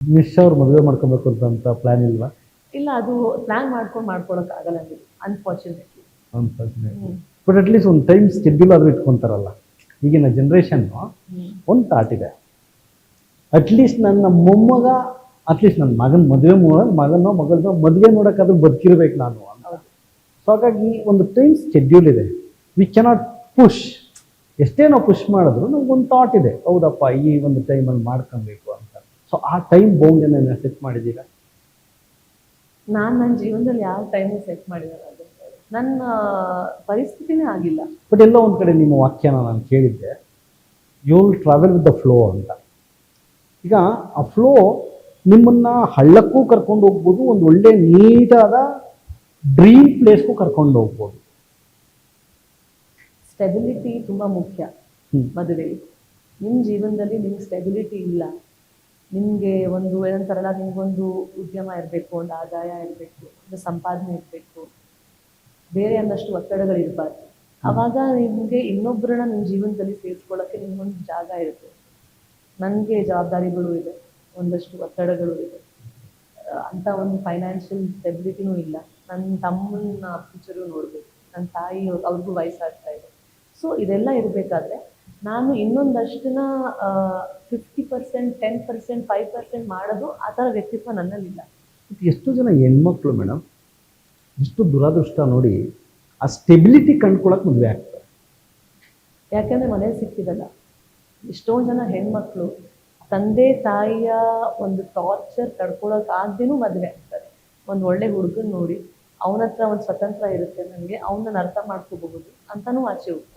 Miss ಅವ್ರು ಮದುವೆ ಮಾಡ್ಕೊಬೇಕು ಅಂತ ಪ್ಲಾನ್ ಇಲ್ವಾ? ಇಲ್ಲ, ಅದು ಪ್ಲಾನ್ ಮಾಡ್ಕೊಳಕ್ ಆಗಲ್ಲ ನೀವು, ಅನ್ಫಾರ್ಚುನೇಟ್ಲಿ. ಅನ್ಫಾರ್ಚುನೇಟ್ಲಿ. ಬಟ್ ಅಟ್ಲೀಸ್ಟ್ ಒಂದು ಟೈಮ್ ಸ್ಕೆಡ್ಯೂಲ್ ಆದ್ರೂ ಇಟ್ಕೊಂತಾರಲ್ಲ. ಈಗಿನ ಜನ್ರೇಷನ್ ಒಂದು ಥಾಟ್ ಇದೆ, ಅಟ್ಲೀಸ್ಟ್ ನನ್ನ ಮೊಮ್ಮಗ, ಅಟ್ಲೀಸ್ಟ್ ನನ್ನ ಮಗನ ಮದುವೆ ಮಗನೋ ಮಗಳನ್ನೋ ಮದುವೆ ನೋಡೋಕ್ಕಾದ್ರೂ ಬದುಕಿರ್ಬೇಕು ನಾನು ಅಂತ. ಸೊ ಹಾಗಾಗಿ ಒಂದು ಟೈಮ್ ಸ್ಕೆಡ್ಯೂಲ್ ಇದೆ. We cannot push. ಎಷ್ಟೇ ನಾವು ಪುಷ್ ಮಾಡಿದ್ರು ನಮ್ಗೊಂದು ಥಾಟ್ ಇದೆ, ಹೌದಪ್ಪ ಈ ಒಂದು ಟೈಮಲ್ಲಿ ಮಾಡ್ಕೊಬೇಕು ಅಂತ. ಸೊ ಆ ಟೈಮ್ ಬೌಂಡನ್ನ ಸೆಟ್ ಮಾಡಿದ್ದೀರಾ? ನನ್ನ ಜೀವನದಲ್ಲಿ ಯಾವ ಟೈಮು ಸೆಟ್ ಮಾಡಿರಲ್ಲ, ಅದು ನನ್ನ ಪರಿಸ್ಥಿತಿನೇ ಆಗಿಲ್ಲ. ಬಟ್ ಎಲ್ಲೋ ಒಂದು ಕಡೆ ನಿಮ್ಮ ವಾಕ್ಯನ ನಾನು ಕೇಳಿದ್ದೆ, you will travel with the flow ಅಂತ. ಈಗ ಆ ಫ್ಲೋ ನಿಮ್ಮನ್ನ ಹಳ್ಳಕ್ಕೂ ಕರ್ಕೊಂಡು ಹೋಗ್ಬೋದು, ಒಂದು ಒಳ್ಳೆ ನೀಟಾದ ಡ್ರೀಮ್ ಪ್ಲೇಸ್ಗೂ ಕರ್ಕೊಂಡು ಹೋಗ್ಬೋದು. ಸ್ಟೆಬಿಲಿಟಿ ತುಂಬ ಮುಖ್ಯ ಮದುವೆಗೆ. ನಿಮ್ಮ ಜೀವನದಲ್ಲಿ ನಿಮ್ಗೆ ಸ್ಟೆಬಿಲಿಟಿ ಇಲ್ಲ, ನಿಮಗೆ ಒಂದು ಏನಂತಾರಲ್ಲ, ನಿಮ್ಗೊಂದು ಉದ್ಯಮ ಇರಬೇಕು, ಒಂದು ಆದಾಯ ಇರಬೇಕು, ಒಂದು ಸಂಪಾದನೆ ಇರಬೇಕು, ಬೇರೆ ಅನ್ನಷ್ಟು ಒತ್ತಡಗಳಿರಬಾರ್ದು. ಆವಾಗ ನಿಮಗೆ ಇನ್ನೊಬ್ಬರನ್ನ ನಿಮ್ಮ ಜೀವನದಲ್ಲಿ ಸೇರಿಸ್ಕೊಳ್ಳೋಕ್ಕೆ ನಿಮ್ಗೊಂದು ಜಾಗ ಇರುತ್ತೆ. ನನಗೆ ಜವಾಬ್ದಾರಿಗಳು ಇದೆ, ಒಂದಷ್ಟು ಒತ್ತಡಗಳು ಇದೆ, ಅಂತ ಒಂದು ಫೈನಾನ್ಷಿಯಲ್ ಸ್ಟೆಬಿಲಿಟಿನೂ ಇಲ್ಲ. ನನ್ನ ತಮ್ಮನ ಫ್ಯೂಚರು ನೋಡಬೇಕು, ನನ್ನ ತಾಯಿ ಅವ್ರಿಗೂ ವಯಸ್ಸಾಗ್ತಾ ಇದೆ. ಸೊ ಇದೆಲ್ಲ ಇರಬೇಕಾದ್ರೆ ನಾನು ಇನ್ನೊಂದಷ್ಟನ್ನ 50%, 10%, 5% ಮಾಡೋದು ಆ ಥರ ವ್ಯಕ್ತಿತ್ವ ನನ್ನಲ್ಲಿಲ್ಲ. ಎಷ್ಟು ಜನ ಹೆಣ್ಮಕ್ಳು ಮೇಡಮ್, ಎಷ್ಟು ದುರಾದೃಷ್ಟ ನೋಡಿ, ಆ ಸ್ಟೆಬಿಲಿಟಿ ಕಂಡ್ಕೊಳಕ್ಕೆ ಮದುವೆ ಆಗ್ತಾರೆ. ಯಾಕೆಂದರೆ ಮನೇಲಿ ಸಿಕ್ಕಿರಲ್ಲ. ಎಷ್ಟೊಂದು ಜನ ಹೆಣ್ಮಕ್ಳು ತಂದೆ ತಾಯಿಯ ಒಂದು ಟಾರ್ಚರ್ ತಡ್ಕೊಳಕ್ಕಾಗ್ದೇನೂ ಮದುವೆ ಆಗ್ತಾರೆ. ಒಂದು ಒಳ್ಳೆ ಹುಡುಗನ ನೋಡಿ ಅವನ ಹತ್ರ ಒಂದು ಸ್ವತಂತ್ರ ಇರುತ್ತೆ, ನನಗೆ ಅವನನ್ನ ಅರ್ಥ ಮಾಡ್ಕೋಬಹುದು ಅಂತಲೂ ಆಚೆ ಹೋಗ್ತಾರೆ.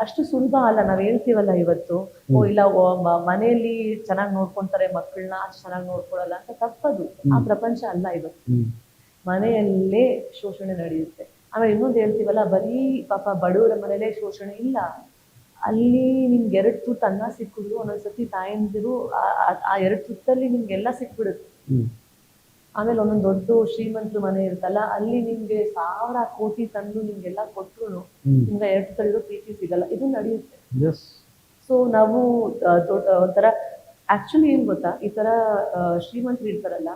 ಅಷ್ಟು ಸುಲಭ ಅಲ್ಲ. ನಾವು ಹೇಳ್ತೀವಲ್ಲ ಇವತ್ತು, ಇಲ್ಲ ಮನೆಯಲ್ಲಿ ಚೆನ್ನಾಗಿ ನೋಡ್ಕೊಂತಾರೆ ಮಕ್ಕಳನ್ನ, ಅಷ್ಟು ಚೆನ್ನಾಗಿ ನೋಡ್ಕೊಳಲ್ಲ ಅಂತ. ತಪ್ಪದು. ಆ ಪ್ರಪಂಚ ಅಲ್ಲ ಇವತ್ತು. ಮನೆಯಲ್ಲೇ ಶೋಷಣೆ ನಡೆಯುತ್ತೆ. ಆಮೇಲೆ ಇನ್ನೊಂದು ಹೇಳ್ತೀವಲ್ಲ, ಬರೀ ಪಾಪ ಬಡವರ ಮನೇಲೇ ಶೋಷಣೆ ಇಲ್ಲ. ಅಲ್ಲಿ ನಿಮ್ಗೆ 2 ತುತ್ತು ಅನ್ನ ಸಿಕ್ಕಿದ್ರು ಒಂದೊಂದ್ಸತಿ ತಾಯಂದಿರು ಆ 2 ತುತ್ತಲ್ಲಿ ನಿಮ್ಗೆಲ್ಲ ಸಿಕ್ಬಿಡುತ್ತೆ. ಆಮೇಲೆ ಒಂದೊಂದು ದೊಡ್ಡ ಶ್ರೀಮಂತರ ಮನೆ ಇರುತ್ತಲ್ಲ, ಅಲ್ಲಿ ನಿಮ್ಗೆ 1000 ಕೋಟಿ ತಂದು ನಿಮ್ಗೆಲ್ಲ ಕೊಟ್ಟರು ನಿಮ್ಗೆ 2 ತುತ್ತಲ್ಲಿರೋ ಪ್ರೀತಿ ಸಿಗಲ್ಲ. ಇದು ನಡೆಯುತ್ತೆ. ಸೊ ನಾವು ಒಂಥರ ಆಕ್ಚುಲಿ ಏನ್ ಗೊತ್ತಾ, ಈ ತರ ಶ್ರೀಮಂತರು ಇರ್ತಾರಲ್ಲ,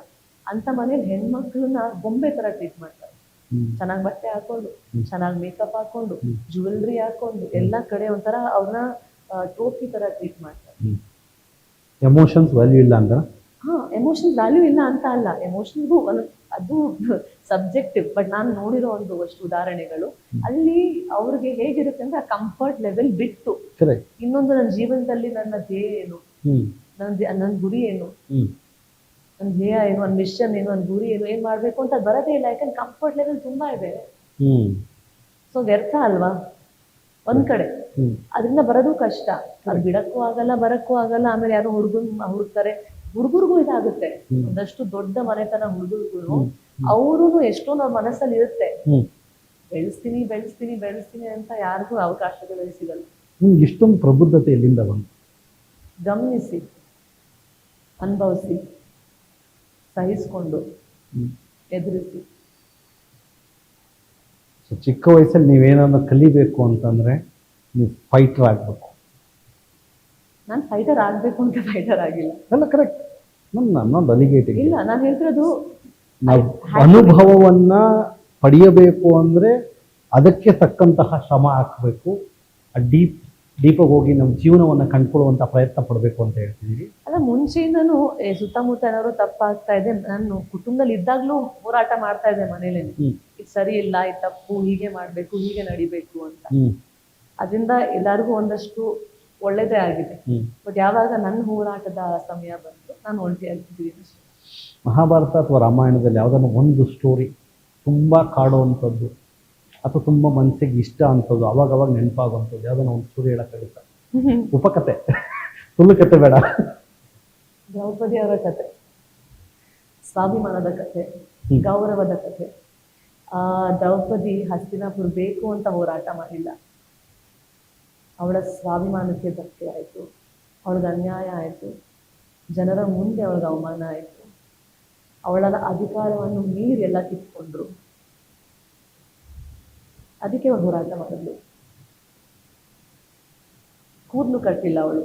ಅಂತ ಮನೇಲಿ ಹೆಣ್ಮಕ್ಳನ್ನ ಗೊಂಬೆ ತರ ಟ್ರೀಟ್ ಮಾಡ್ತಾರೆ. ಚೆನ್ನಾಗಿ ಬಟ್ಟೆ ಹಾಕೊಂಡು, ಚೆನ್ನಾಗಿ ಮೇಕಪ್ ಹಾಕೊಂಡು, ಜ್ಯುವೆಲ್ರಿ ಹಾಕೊಂಡು, ಎಲ್ಲ ಕಡೆ ಒಂಥರ ಅವ್ರನ್ನ ಟ್ರೋಫಿ ತರ ಟ್ರೀಟ್ ಮಾಡ್ತಾರೆ. ಎಮೋಷನ್ಸ್ ವ್ಯಾಲ್ಯೂ ಇಲ್ಲ ಅಂತ. ಎಮೋಷನ್ಸ್ ವ್ಯಾಲ್ಯೂ ಇಲ್ಲ ಅಂತ ಅಲ್ಲ, ಎಮೋಷನ್ಗೂ ಅದು ಸಬ್ಜೆಕ್ಟಿವ್. ಬಟ್ ನಾನು ನೋಡಿರೋ ಅಷ್ಟು ಉದಾಹರಣೆಗಳು, ಅಲ್ಲಿ ಅವ್ರಿಗೆ ಹೇಗಿರುತ್ತೆ ಅಂದ್ರೆ ಆ ಕಂಫರ್ಟ್ ಲೆವೆಲ್ ಬಿಟ್ಟು ಇನ್ನೊಂದು ನನ್ನ ಜೀವನದಲ್ಲಿ ನನ್ನ ಧ್ಯೇಯ ಏನು, ನನ್ನ ಗುರಿ ಏನು, ನನ್ನ ಧ್ಯೇಯ ಏನು, ನನ್ನ ಮಿಷನ್ ಏನು, ನನ್ನ ಗುರಿ ಏನು, ಏನ್ ಮಾಡ್ಬೇಕು ಅಂತ ಬರೋದೇ ಇಲ್ಲ. ಯಾಕಂದ್ರೆ ಕಂಫರ್ಟ್ ಲೆವೆಲ್ ತುಂಬಾ ಇದೆ. ಸೊ ವ್ಯರ್ಥ ಅಲ್ವಾ ಒಂದ್ ಕಡೆ. ಅದರಿಂದ ಬರೋದು ಕಷ್ಟ. ಅದು ಬಿಡಕ್ಕೂ ಆಗಲ್ಲ, ಬರಕ್ಕೂ ಆಗಲ್ಲ. ಆಮೇಲೆ ಯಾರೋ ಹುಡುಕ್ತಾರೆ, ಹುಡುಗರಿಗೂ ಇದಾಗುತ್ತೆ. ಒಂದಷ್ಟು ದೊಡ್ಡ ಮನೆತನ ಹುಡುಗರಿಗೂ ಅವರು ಎಷ್ಟೊಂದು ಅವ್ರ ಮನಸ್ಸಲ್ಲಿ ಇರುತ್ತೆ, ಬೆಳೆಸ್ತೀನಿ ಬೆಳೆಸ್ತೀನಿ ಬೆಳೆಸ್ತೀನಿ ಅಂತ. ಯಾರಿಗೂ ಅವಕಾಶಗಳು ಸಿಗಲ್ಲ. ಇಷ್ಟೊಂದು ಪ್ರಬುದ್ಧತೆ ಎಲ್ಲಿಂದ ಬಂತು? ಗಮನಿಸಿ, ಅನುಭವಿಸಿ, ಸಹಿಸ್ಕೊಂಡು, ಎದುರಿಸಿ. ಸೊ ಚಿಕ್ಕ ವಯಸ್ಸಲ್ಲಿ ನೀವೇನನ್ನ ಕಲಿಬೇಕು ಅಂತಂದ್ರೆ ನೀವು ಫೈಟರ್ ಆಗಬೇಕು. ನಾನು ಫೈಟರ್ ಆಗಬೇಕು ಅಂತ ಫೈಟರ್ ಆಗಿಲ್ಲ. ಅಲ್ಲ, ಕರೆಕ್ಟ್. ನಾನು ಅಲಿಗೇಟಿಂಗ್ ಇಲ್ಲ, ನಾನು ಹೇಳ್ತಿರೋದು ನಾವು ಅನುಭವವನ್ನ ಪಡೆಯಬೇಕು ಅಂದ್ರೆ ಅದಕ್ಕೆ ತಕ್ಕಂತಹ ಶ್ರಮ ಹಾಕಬೇಕು. ಆ ಡೀಪಾಗಿ ಹೋಗಿ ನಮ್ಮ ಜೀವನವನ್ನ ಕಂಡುಕೊಳ್ಳುವಂತ ಪ್ರಯತ್ನ ಪಡಬೇಕು ಅಂತ ಹೇಳ್ತಿದ್ದೀವಿ. ಅಲ್ಲ, ಮುಂಚೆಯಿಂದನೂ ಸುತ್ತಮುತ್ತ ಏನಾದ್ರು ತಪ್ಪಾಗ್ತಾ ಇದೆ, ನಾನು ಕುಟುಂಬದಲ್ಲಿ ಇದ್ದಾಗ್ಲೂ ಹೋರಾಟ ಮಾಡ್ತಾ ಇದ್ದೆ ಮನೇಲಿ. ಇದು ಸರಿ ಇಲ್ಲ, ಇದು ತಪ್ಪು, ಹೀಗೆ ಮಾಡ್ಬೇಕು, ಹೀಗೆ ನಡಿಬೇಕು ಅಂತ. ಅದರಿಂದ ಎಲ್ಲರಿಗೂ ಒಂದಷ್ಟು ಒಳ್ಳೇದೇ ಆಗಿದೆ. ಬಟ್ ಯಾವಾಗ ನನ್ನ ಹೋರಾಟದ ಸಮಯ ಬಂತು, ನಾನು ಒಂಟಿಯಾಗಿದ್ದೀನಿ. ಮಹಾಭಾರತ ಅಥವಾ ರಾಮಾಯಣದಲ್ಲಿ ಯಾವ್ದಾದ್ರು ಒಂದು ಸ್ಟೋರಿ ತುಂಬಾ ಕಾಡುವಂಥದ್ದು ಅಥವಾ ತುಂಬಾ ಮನಸ್ಸಿಗೆ ಇಷ್ಟ ಅಂತದ್ದು, ಅವಾಗ ನೆನಪಾಗುವಂಥದ್ದು ಯಾವ್ದಾನ ಒಂದು ಸ್ಟೋರಿ ಹೇಳಕ್ಕಾಗುತ್ತಾ? ಉಪಕಥೆ, ಸುಳ್ಳು ಕತೆ ಬೇಡ. ದ್ರೌಪದಿ ಅವರ ಕತೆ, ಸ್ವಾಭಿಮಾನದ ಕತೆ, ಗೌರವದ ಕತೆ. ದ್ರೌಪದಿ ಹಸ್ತಿನಾಪುರ ಬೇಕು ಅಂತ ಹೋರಾಟ ಮಾಡಿಲ್ಲ. ಅವಳ ಸ್ವಾಭಿಮಾನಕ್ಕೆ ಧಕ್ಕೆ ಆಯಿತು, ಅವಳಿಗೆ ಅನ್ಯಾಯ ಆಯಿತು, ಜನರ ಮುಂದೆ ಅವಳಿಗೆ ಅವಮಾನ ಆಯಿತು, ಅವಳ ಅಧಿಕಾರವನ್ನು ಮೀರಿ ಎಲ್ಲ ಕಿತ್ಕೊಂಡ್ರು. ಅದಕ್ಕೆ ಅವಳು ಹೋರಾಟ ಮಾಡಿದ್ಲು. ಕೂದಲು ಕಟ್ಟಿಲ್ಲ ಅವಳು.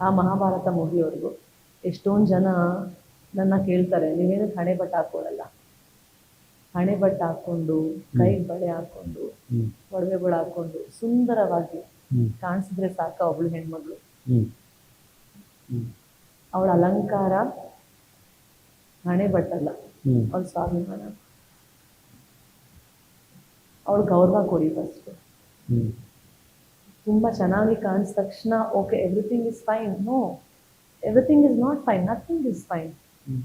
ಆ ಮಹಾಭಾರತ ಮುಗಿಯೋರ್ಗು ಎಷ್ಟೊಂದು ಜನ ನನ್ನ ಕೇಳ್ತಾರೆ, ನೀವೇನಕ್ಕೆ ಹಣೆ ಬಟ್ಟೆ ಹಾಕೊಳ್ಳಲ್ಲ? ಹಣೆ ಬಟ್ಟೆ ಹಾಕ್ಕೊಂಡು, ಕೈಗೆ ಬಳೆ ಹಾಕ್ಕೊಂಡು, ಹ್ಮ್ ಒಡವೆಗಳು ಹಾಕ್ಕೊಂಡು ಸುಂದರವಾಗಿ ಹ್ಮ್ ಕಾಣಿಸಿದ್ರೆ ಸಾಕು ಅವಳು ಹೆಣ್ಮಗಳು. ಹ್ಮ್ ಹ್ಮ್ ಅವಳ ಅಲಂಕಾರ ಹಣೆ ಬಟ್ಟಲ್ಲ, ಹ್ಮ್ ಅವಳ ಸ್ವಾಭಿಮಾನ. ಅವಳು ಗೌರವ ಕೊಡಿ ಫಸ್ಟ್. ಹ್ಮ್ ತುಂಬ ಚೆನ್ನಾಗಿ ಕಾಣಿಸಿದ ತಕ್ಷಣ okay everything is fine. No, everything is not fine, nothing is fine. Hmm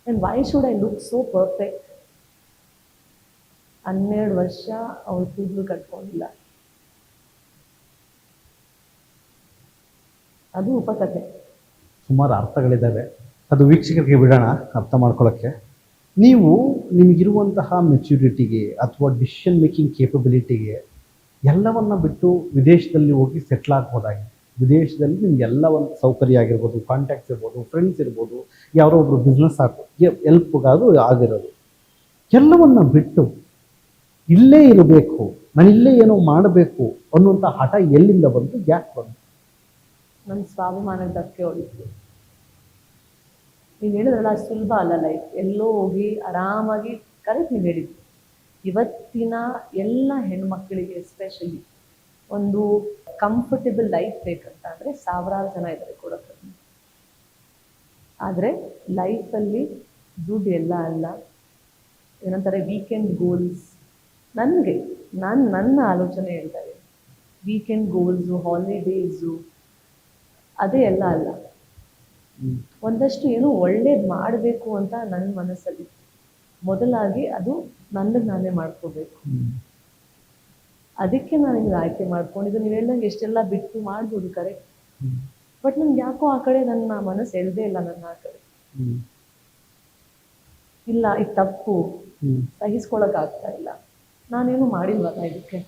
and why should I look so perfect? 12 ವರ್ಷ ಅವಳು ಕೂದಲು ಕಟ್ಕೊಂಡಿಲ್ಲ, ಅದು ಉಪಕಥೆ. ಸುಮಾರು ಅರ್ಥಗಳಿದ್ದಾವೆ, ಅದು ವೀಕ್ಷಕರಿಗೆ ಬಿಡೋಣ ಅರ್ಥ ಮಾಡ್ಕೊಳ್ಳೋಕ್ಕೆ. ನೀವು ನಿಮಗಿರುವಂತಹ ಮೆಚ್ಯೂರಿಟಿಗೆ ಅಥವಾ ಡಿಸಿಷನ್ ಮೇಕಿಂಗ್ ಕೇಪಬಿಲಿಟಿಗೆ ಎಲ್ಲವನ್ನ ಬಿಟ್ಟು ವಿದೇಶದಲ್ಲಿ ಹೋಗಿ ಸೆಟ್ಲ್ ಆಗ್ಬೋದಾಗಿದೆ. ವಿದೇಶದಲ್ಲಿ ನಿಮ್ಗೆ ಎಲ್ಲ ಒಂದು ಸೌಕರ್ಯ ಆಗಿರ್ಬೋದು, ಕಾಂಟ್ಯಾಕ್ಟ್ಸ್ ಇರ್ಬೋದು, ಫ್ರೆಂಡ್ಸ್ ಇರ್ಬೋದು, ಯಾರೋ ಒಬ್ರು ಬಿಸ್ನೆಸ್ ಎಲ್ಪ್ಗಾದ್ರು ಆಗಿರೋದು. ಎಲ್ಲವನ್ನ ಬಿಟ್ಟು ಇಲ್ಲೇ ಇರಬೇಕು, ನಾನು ಇಲ್ಲೇ ಏನೋ ಮಾಡಬೇಕು ಅನ್ನುವಂಥ ಹಠ ಎಲ್ಲಿಂದ ಬಂತು, ಯಾಕೆ ಬಂತು? ನನ್ನ ಸ್ವಾಭಿಮಾನಕ್ಕೆ ಧಕ್ಕೆ ಹೊಡಿತು. ನೀವು ಹೇಳಿದ್ರಲ್ಲ ಅಷ್ಟು ಸುಲಭ ಅಲ್ಲ ಲೈಫ್. ಎಲ್ಲೋ ಹೋಗಿ ಆರಾಮಾಗಿ, ಕರೆಕ್ಟ್ ನೀವು ಹೇಳಿದ್ವಿ. ಇವತ್ತಿನ ಎಲ್ಲ ಹೆಣ್ಮಕ್ಳಿಗೆ ಎಸ್ಪೆಷಲಿ ಒಂದು ಕಂಫರ್ಟೇಬಲ್ ಲೈಫ್ ಬೇಕಂತ ಅಂದರೆ ಸಾವಿರಾರು ಜನ ಇದ್ದಾರೆ ಕೊಡೋಕ್ಕೆ. ಆದರೆ ಲೈಫಲ್ಲಿ ದುಡ್ಡು ಎಲ್ಲ ಅಲ್ಲ. ಏನಂತಾರೆ ವೀಕೆಂಡ್ ಗೋಲ್ಸ್. ನನಗೆ ನನ್ನ ಆಲೋಚನೆ ಹೇಳ್ತಾರೆ, ವೀಕೆಂಡ್ ಗೋಲ್ಸು, ಹಾಲಿಡೇಸು ಅದೇ ಎಲ್ಲ ಅಲ್ಲ. ಒಂದಷ್ಟು ಏನೋ ಒಳ್ಳೇದು ಮಾಡಬೇಕು ಅಂತ ನನ್ನ ಮನಸ್ಸಲ್ಲಿ ಮೊದಲಾಗಿ ಅದು ನನಗೆ ನಾನೇ ಮಾಡ್ಕೋಬೇಕು. ಅದಕ್ಕೆ ನಾನು ನಿಮ್ಗೆ ಆಯ್ಕೆ ಮಾಡ್ಕೊಂಡಿದ್ದು. ನೀವು ಹೇಳ್ದಂಗೆ ಎಷ್ಟೆಲ್ಲ ಬಿಟ್ಟು ಮಾಡ್ಬೋದು, ಕರೆಕ್ಟ್. ಬಟ್ ನನ್ಗೆ ಯಾಕೋ ಆ ಕಡೆ ನನ್ನ ಮನಸ್ಸು ಎಳ್ದೇ ಇಲ್ಲ. ನನ್ನ ಆ ಕಡೆ ಇಲ್ಲ, ಇದು ತಪ್ಪು, ಸಹಿಸ್ಕೊಳಕ್ ಆಗ್ತಾ ಇಲ್ಲ. ನಾನೇನು ಮಾಡಿಲ್ವಲ್ಲ ಇದಕ್ಕೆ.